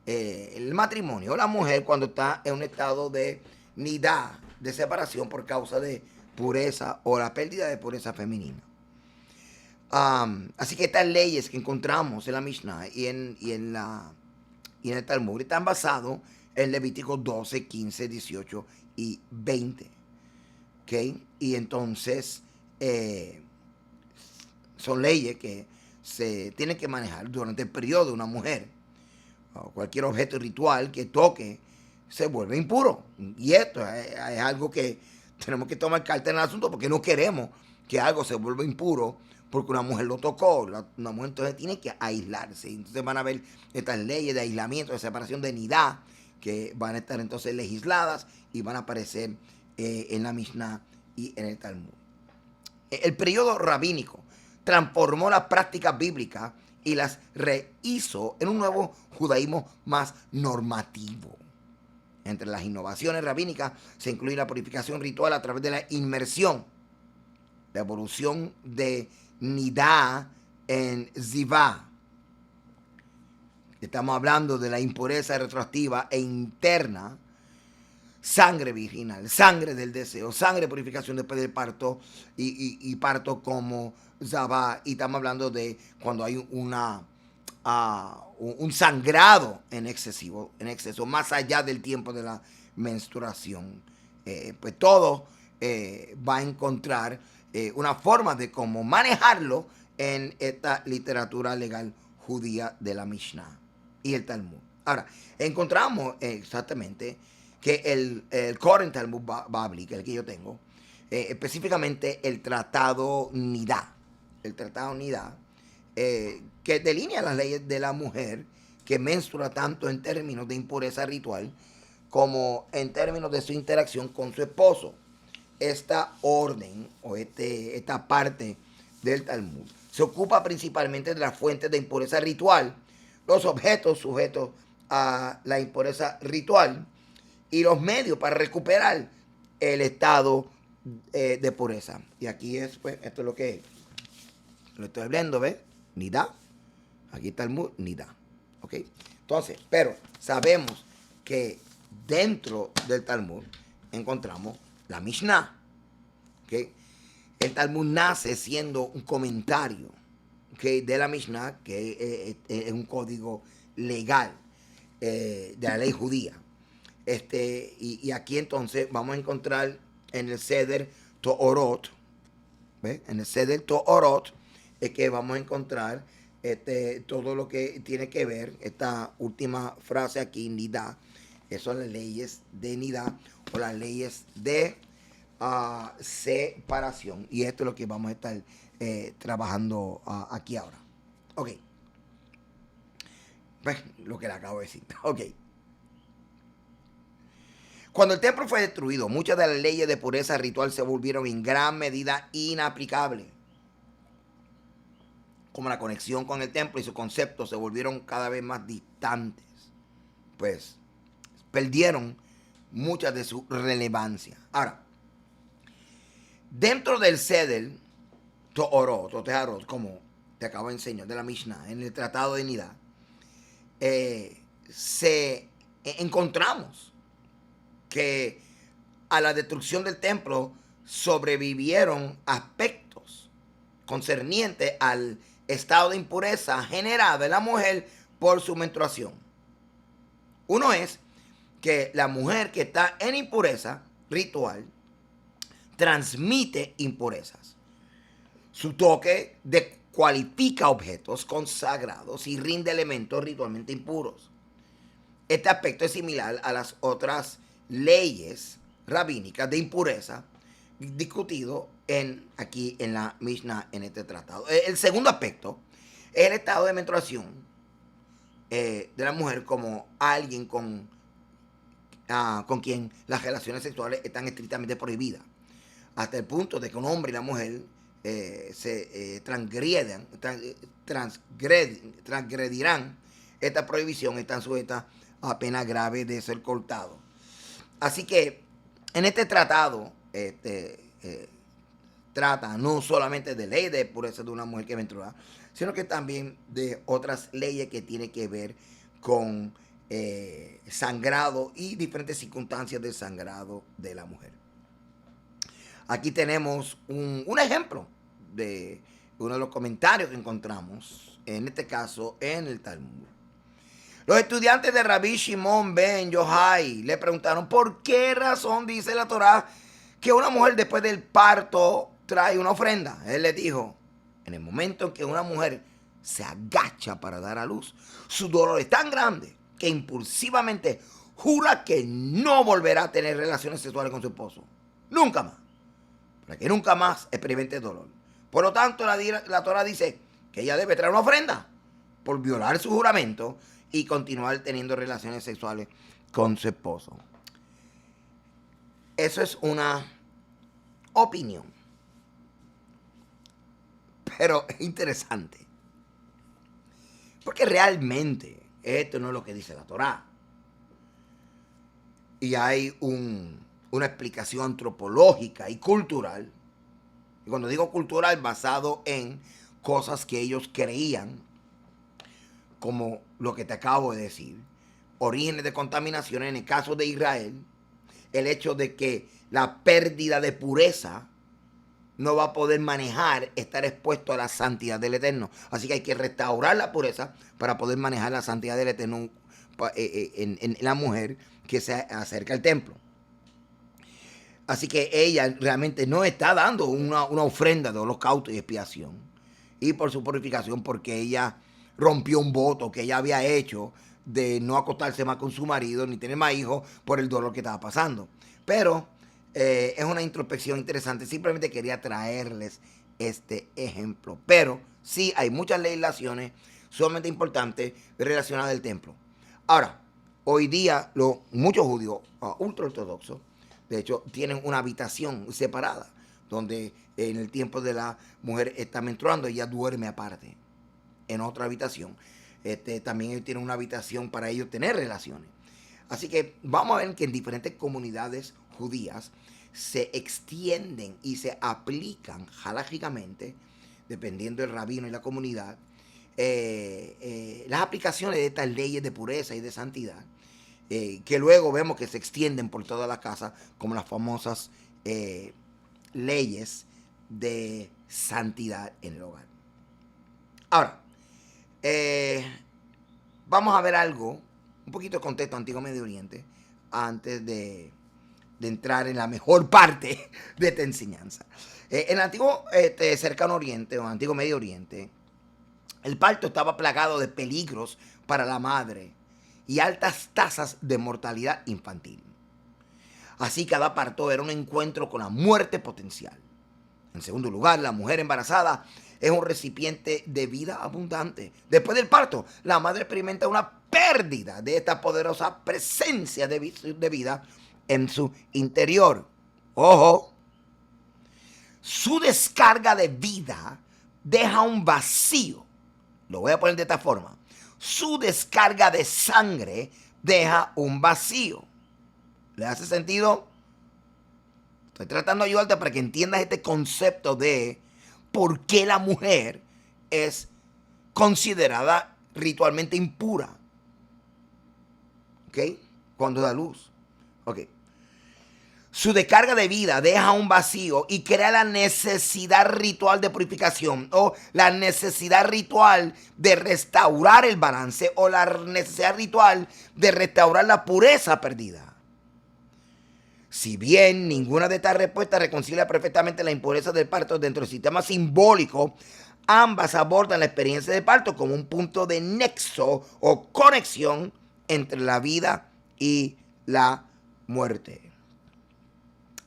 el matrimonio, la mujer cuando está en un estado de nidá, de separación por causa de pureza o la pérdida de pureza femenina. Así que estas leyes que encontramos en la Mishnah y en el Talmud están basados en Levítico 12, 15, 18 y 20. ¿Okay? Y entonces son leyes que se tienen que manejar durante el periodo de una mujer. O cualquier objeto ritual que toque se vuelve impuro. Y esto es algo que tenemos que tomar carta en el asunto, porque no queremos que algo se vuelva impuro porque una mujer lo tocó. Una mujer entonces tiene que aislarse. Entonces van a ver estas leyes de aislamiento, de separación, de nidá, que van a estar entonces legisladas y van a aparecer en la Mishnah y en el Talmud. El periodo rabínico transformó las prácticas bíblicas y las rehizo en un nuevo judaísmo más normativo. Entre las innovaciones rabínicas se incluye la purificación ritual a través de la inmersión, la evolución de nidá en zivá. Estamos hablando de la impureza retroactiva e interna, sangre virginal, sangre del deseo, sangre de purificación después del parto y parto como zabá. Y estamos hablando de cuando hay un sangrado en exceso, más allá del tiempo de la menstruación. Pues todo va a encontrar una forma de cómo manejarlo en esta literatura legal judía de la Mishnah y el Talmud. Ahora, encontramos exactamente que el Koren Talmud Babli, que es el que yo tengo, específicamente el Tratado Nidá, que delinea las leyes de la mujer que menstrua tanto en términos de impureza ritual como en términos de su interacción con su esposo. Esta orden o esta parte del Talmud se ocupa principalmente de las fuentes de impureza ritual, los objetos sujetos a la impureza ritual y los medios para recuperar el estado de pureza. Y aquí es, pues, esto es lo que lo estoy hablando, ¿ves? Nidá. Aquí está el nidá. ¿Ok? Entonces, pero sabemos que dentro del Talmud encontramos la Mishnah. ¿Ok? El Talmud nace siendo un comentario, ¿okay?, de la Mishnah, que es un código legal de la ley judía. Y aquí entonces vamos a encontrar en el Seder Toorot, ¿Ves? En el Sedel Toorot es que vamos a encontrar todo lo que tiene que ver, esta última frase aquí, Nidá, que son las leyes de Nidá o las leyes de separación. Y esto es lo que vamos a estar trabajando aquí ahora. Ok. Pues lo que le acabo de decir. Ok. Cuando el templo fue destruido, muchas de las leyes de pureza ritual se volvieron en gran medida inaplicables. Como la conexión con el templo y sus conceptos se volvieron cada vez más distantes. Pues perdieron mucha de su relevancia. Ahora, dentro del Sedel Toorot, o Teharot, como te acabo de enseñar, de la Mishnah, en el Tratado de Nidá, encontramos que a la destrucción del templo sobrevivieron aspectos concernientes al estado de impureza generado en la mujer por su menstruación. Uno es que la mujer que está en impureza ritual transmite impurezas. Su toque descualifica objetos consagrados y rinde elementos ritualmente impuros. Este aspecto es similar a las otras leyes rabínicas de impureza discutido aquí en la Mishnah, en este tratado. El segundo aspecto es el estado de menstruación de la mujer como alguien con quien las relaciones sexuales están estrictamente prohibidas, hasta el punto de que un hombre y la mujer se transgredirán esta prohibición, están sujetas a pena grave de ser cortados. Así que en este tratado trata no solamente de ley de pureza de una mujer que menstrua, sino que también de otras leyes que tienen que ver con sangrado y diferentes circunstancias del sangrado de la mujer. Aquí tenemos un ejemplo de uno de los comentarios que encontramos, en este caso en el Talmud. Los estudiantes de Rabbi Shimon ben Yochai le preguntaron por qué razón dice la Torá que una mujer después del parto trae una ofrenda. Él les dijo, en el momento en que una mujer se agacha para dar a luz, su dolor es tan grande que impulsivamente jura que no volverá a tener relaciones sexuales con su esposo. Nunca más. Para que nunca más experimente dolor. Por lo tanto, la Torá dice que ella debe traer una ofrenda por violar su juramento y continuar teniendo relaciones sexuales con su esposo. Eso es una opinión. Pero es interesante. Porque realmente esto no es lo que dice la Torá. Y hay una explicación antropológica y cultural. Y cuando digo cultural, basado en cosas que ellos creían, como lo que te acabo de decir, orígenes de contaminación en el caso de Israel, el hecho de que la pérdida de pureza no va a poder manejar estar expuesto a la santidad del Eterno. Así que hay que restaurar la pureza para poder manejar la santidad del Eterno en la mujer que se acerca al templo. Así que ella realmente no está dando una ofrenda de holocausto y expiación. Y por su purificación, porque ella rompió un voto que ella había hecho de no acostarse más con su marido ni tener más hijos por el dolor que estaba pasando. Pero es una introspección interesante. Simplemente quería traerles este ejemplo. Pero sí hay muchas legislaciones sumamente importantes relacionadas al templo. Ahora, hoy día muchos judíos ultraortodoxos, de hecho, tienen una habitación separada, donde en el tiempo de la mujer está menstruando, ella duerme aparte, en otra habitación. También ellos tienen una habitación para ellos tener relaciones. Así que vamos a ver que en diferentes comunidades judías se extienden y se aplican halágicamente, dependiendo del rabino y la comunidad, las aplicaciones de estas leyes de pureza y de santidad, que luego vemos que se extienden por toda la casa, como las famosas leyes de santidad en el hogar. Ahora, vamos a ver algo, un poquito de contexto antiguo Medio Oriente, antes de de entrar en la mejor parte de esta enseñanza. En el antiguo cercano oriente o antiguo Medio Oriente, el parto estaba plagado de peligros para la madre y altas tasas de mortalidad infantil. Así cada parto era un encuentro con la muerte potencial. En segundo lugar, la mujer embarazada es un recipiente de vida abundante. Después del parto, la madre experimenta una pérdida de esta poderosa presencia de vida en su interior. Ojo, su descarga de vida deja un vacío. Lo voy a poner de esta forma. Su descarga de sangre deja un vacío. ¿Le hace sentido? Estoy tratando de ayudarte para que entiendas este concepto de por qué la mujer es considerada ritualmente impura. ¿Ok? Cuando da luz. Ok. Su descarga de vida deja un vacío y crea la necesidad ritual de purificación o la necesidad ritual de restaurar el balance o la necesidad ritual de restaurar la pureza perdida. Si bien ninguna de estas respuestas reconcilia perfectamente la impureza del parto dentro del sistema simbólico, ambas abordan la experiencia del parto como un punto de nexo o conexión entre la vida y la muerte.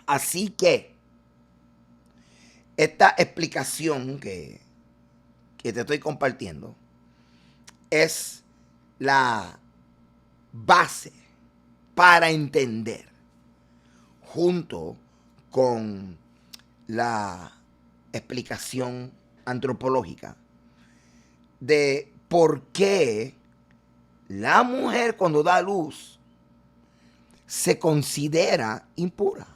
Así que esta explicación que te estoy compartiendo es la base para entender, junto con la explicación antropológica, de por qué la mujer cuando da luz se considera impura.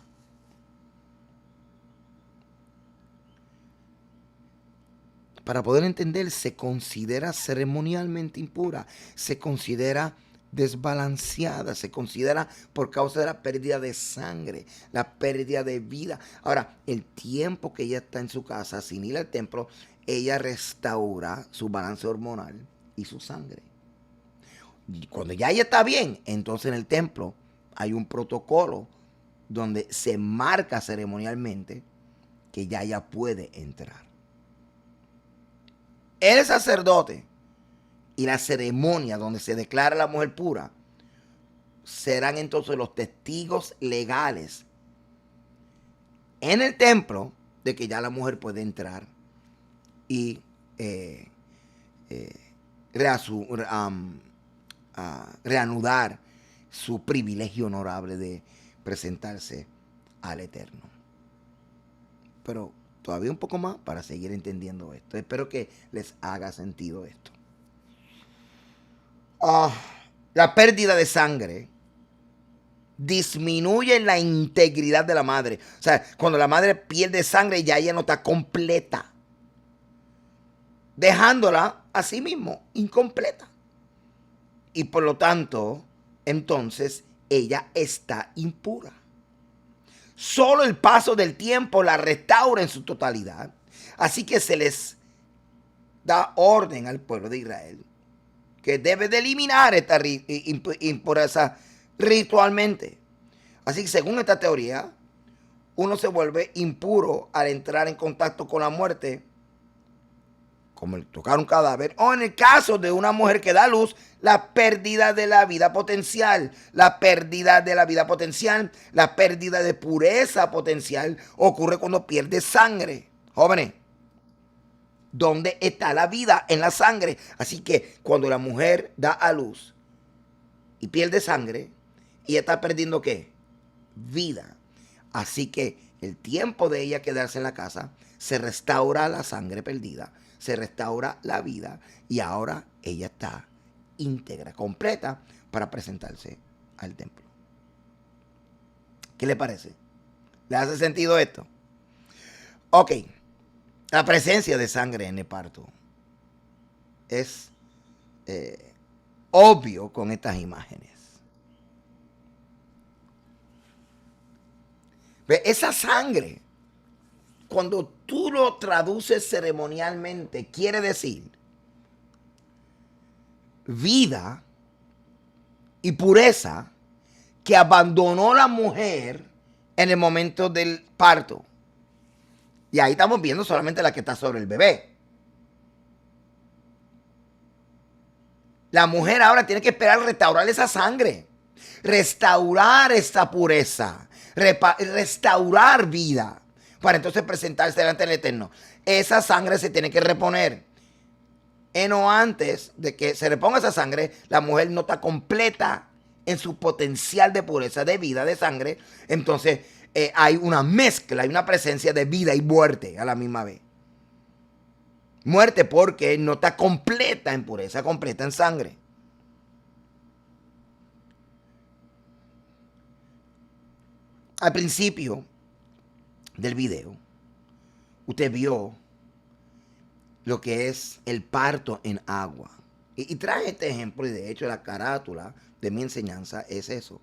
Para poder entender, se considera ceremonialmente impura, se considera desbalanceada, se considera por causa de la pérdida de sangre, la pérdida de vida. Ahora, el tiempo que ella está en su casa sin ir al templo, ella restaura su balance hormonal y su sangre. Y cuando ya ella está bien, entonces en el templo hay un protocolo donde se marca ceremonialmente que ya ella puede entrar. El sacerdote y la ceremonia donde se declara a la mujer pura serán entonces los testigos legales en el templo de que ya la mujer puede entrar y reanudar su privilegio honorable de presentarse al Eterno. Pero todavía un poco más para seguir entendiendo esto. Espero que les haga sentido esto. La pérdida de sangre disminuye la integridad de la madre. O sea, cuando la madre pierde sangre, ya ella no está completa, dejándola a sí mismo incompleta. Y por lo tanto, entonces, ella está impura. Solo el paso del tiempo la restaura en su totalidad. Así que se les da orden al pueblo de Israel que debe de eliminar esta impureza ritualmente. Así que según esta teoría, uno se vuelve impuro al entrar en contacto con la muerte, como el tocar un cadáver, o en el caso de una mujer que da luz, la pérdida de la vida potencial. La pérdida de la vida potencial, la pérdida de pureza potencial ocurre cuando pierde sangre. Jóvenes, ¿dónde está la vida? En la sangre. Así que cuando la mujer da a luz y pierde sangre, y está perdiendo ¿qué? Vida. Así que el tiempo de ella quedarse en la casa, se restaura la sangre perdida, se restaura la vida y ahora ella está íntegra, completa para presentarse al templo. ¿Qué le parece? ¿Le hace sentido esto? Ok, la presencia de sangre en el parto es obvio con estas imágenes. ¿Ve? Esa sangre, cuando tú lo traduces ceremonialmente, quiere decir vida y pureza que abandonó la mujer en el momento del parto. Y ahí estamos viendo solamente la que está sobre el bebé. La mujer ahora tiene que esperar restaurar esa sangre, restaurar esta pureza, restaurar vida, para entonces presentarse delante del Eterno. Esa sangre se tiene que reponer. O antes de que se reponga esa sangre, la mujer no está completa en su potencial de pureza, de vida, de sangre. Entonces hay una mezcla, hay una presencia de vida y muerte a la misma vez. Muerte porque no está completa en pureza, completa en sangre. Al principio del video, usted vio lo que es el parto en agua. Y traje este ejemplo, y de hecho la carátula de mi enseñanza es eso.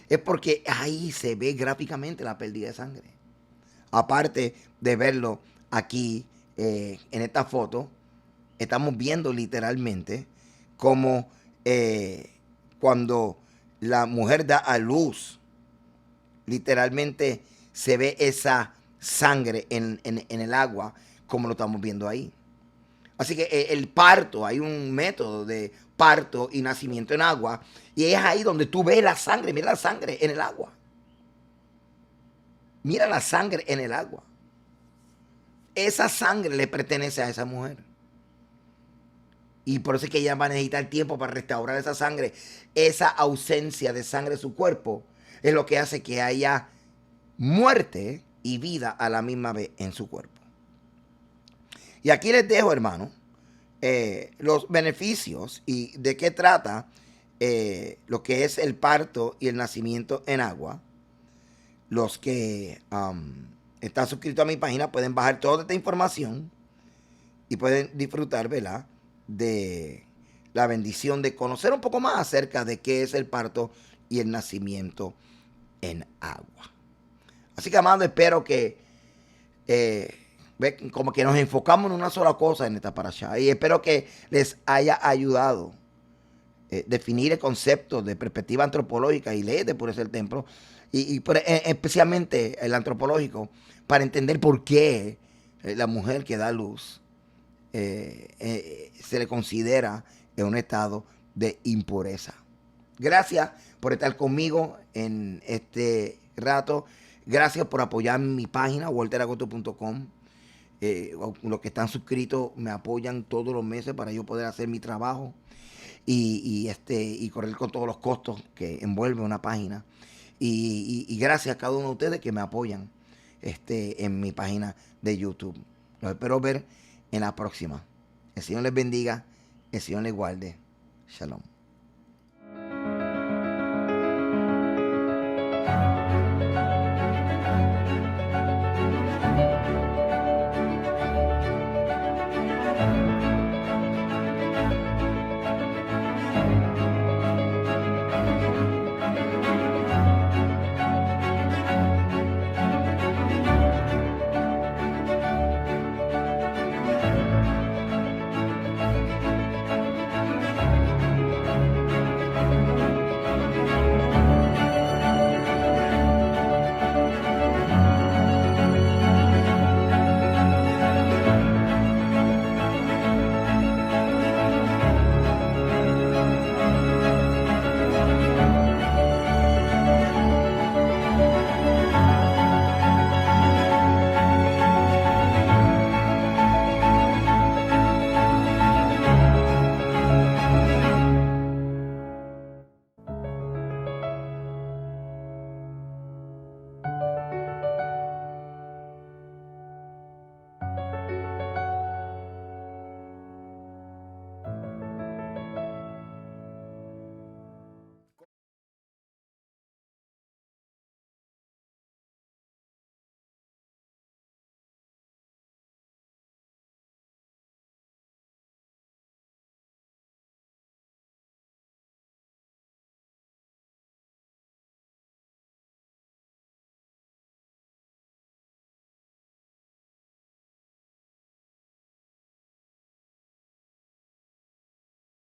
Es porque ahí se ve gráficamente la pérdida de sangre. Aparte de verlo aquí en esta foto, estamos viendo literalmente como cuando la mujer da a luz, literalmente se ve esa sangre en el agua, como lo estamos viendo ahí. Así que el parto, hay un método de parto y nacimiento en agua, y es ahí donde tú ves la sangre. Mira la sangre en el agua. Mira la sangre en el agua. Esa sangre le pertenece a esa mujer. Y por eso es que ella va a necesitar tiempo para restaurar esa sangre. Esa ausencia de sangre en su cuerpo es lo que hace que haya muerte y vida a la misma vez en su cuerpo. Y aquí les dejo, hermano, los beneficios y de qué trata lo que es el parto y el nacimiento en agua. Los que están suscritos a mi página pueden bajar toda esta información y pueden disfrutar, ¿verdad?, de la bendición de conocer un poco más acerca de qué es el parto y el nacimiento en agua. Así que, amado, espero que como que nos enfocamos en una sola cosa en esta parashá, y espero que les haya ayudado definir el concepto de perspectiva antropológica y leyes de pureza del templo, y especialmente el antropológico, para entender por qué la mujer que da luz se le considera en un estado de impureza. Gracias por estar conmigo en este rato. Gracias por apoyar mi página, walteragosto.com. Los que están suscritos me apoyan todos los meses para yo poder hacer mi trabajo y correr con todos los costos que envuelve una página. Y gracias a cada uno de ustedes que me apoyan en mi página de YouTube. Los espero ver en la próxima. El Señor les bendiga, el Señor les guarde. Shalom.